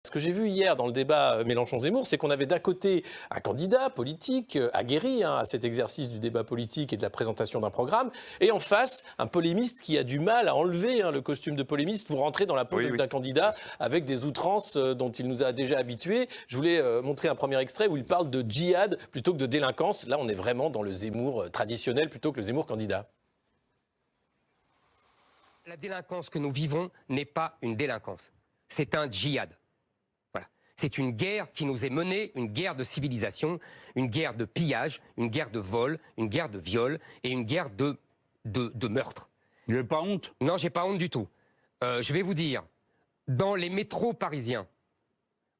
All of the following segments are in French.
Ce que j'ai vu hier dans le débat Mélenchon-Zemmour, c'est qu'on avait d'un côté un candidat politique aguerri à cet exercice du débat politique et de la présentation d'un programme, et en face, un polémiste qui a du mal à enlever le costume de polémiste pour rentrer dans la peau d'un candidat avec des outrances dont il nous a déjà habitués. Je voulais montrer un premier extrait où il parle de djihad plutôt que de délinquance. Là, on est vraiment dans le Zemmour traditionnel plutôt que le Zemmour candidat. La délinquance que nous vivons n'est pas une délinquance, c'est un djihad. C'est une guerre qui nous est menée, une guerre de civilisation, une guerre de pillage, une guerre de vol, une guerre de viol et une guerre de meurtre. Vous n'avez pas honte? Non, j'ai pas honte du tout. Je vais vous dire, dans les métros parisiens,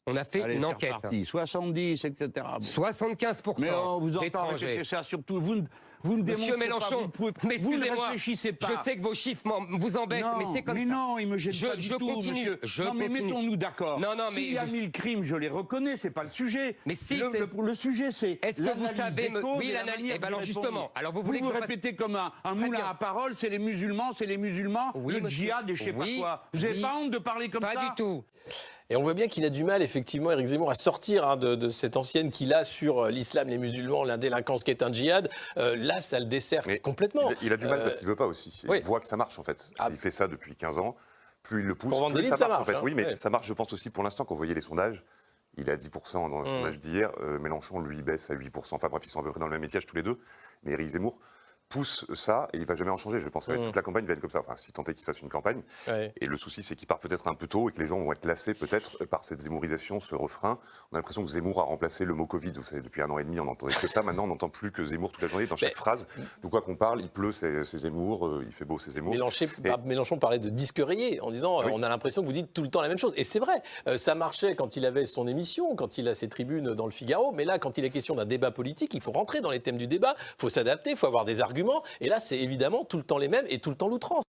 on a fait une enquête. 70, etc. Bon. 75% mais on vous entend d'étrangers. ça surtout. Vous ne Monsieur Mélenchon, mais vous ne excusez-moi, réfléchissez pas. je sais que vos chiffres vous embêtent, non, mais c'est comme ça. Non, il me gêne pas du tout, continue, monsieur. Je non, mais continue. mettons-nous d'accord. Non, mais s'il y a 1000 crimes, je les reconnais, c'est pas le sujet. Mais si le sujet, c'est est-ce que vous savez oui, l'analyse. Eh ben alors justement, alors vous voulez vous que répétez comme un moulin à parole, c'est les musulmans, oui, le djihad et je sais pas quoi. Vous n'avez pas honte de parler comme ça? Pas du tout. Et on voit bien qu'il a du mal, effectivement, Éric Zemmour, à sortir de cette ancienne qu'il a sur l'islam, les musulmans, la délinquance qui est un djihad. Là, ça le dessert complètement. Il a du mal parce qu'il ne veut pas aussi. Il voit que ça marche, en fait. Il fait ça depuis 15 ans. Plus il le pousse, plus ça marche, en fait. Oui, mais ça marche, je pense, aussi pour l'instant, quand vous voyez les sondages. Il est à 10% dans le sondage d'hier. Mélenchon, lui, baisse à 8%. Enfin bref, ils sont à peu près dans le même étiage tous les deux. Mais Éric Zemmour pousse ça et il ne va jamais en changer. Je pense que toute la campagne va être comme ça. Enfin, si tant est qu'il fasse une campagne. Et le souci, c'est qu'il part peut-être un peu tôt et que les gens vont être lassés peut-être par cette zémourisation, ce refrain. On a l'impression que Zemmour a remplacé le mot Covid. Vous savez, depuis 1 an et demi, on n'entendait que ça. Maintenant, on n'entend plus que Zemmour toute la journée dans chaque phrase. De quoi qu'on parle, il pleut, c'est Zemmour, il fait beau, c'est Zemmour. Mélenchon parlait de disque rayé en disant on a l'impression que vous dites tout le temps la même chose. Et c'est vrai, ça marchait quand il avait son émission, quand il a ses tribunes dans le Figaro. Mais là, quand il est question d'un débat politique, il faut rentrer dans les thèmes du débat, il faut s'adapter, il faut avoir des arguments. Et là, c'est évidemment tout le temps les mêmes et tout le temps l'outrance.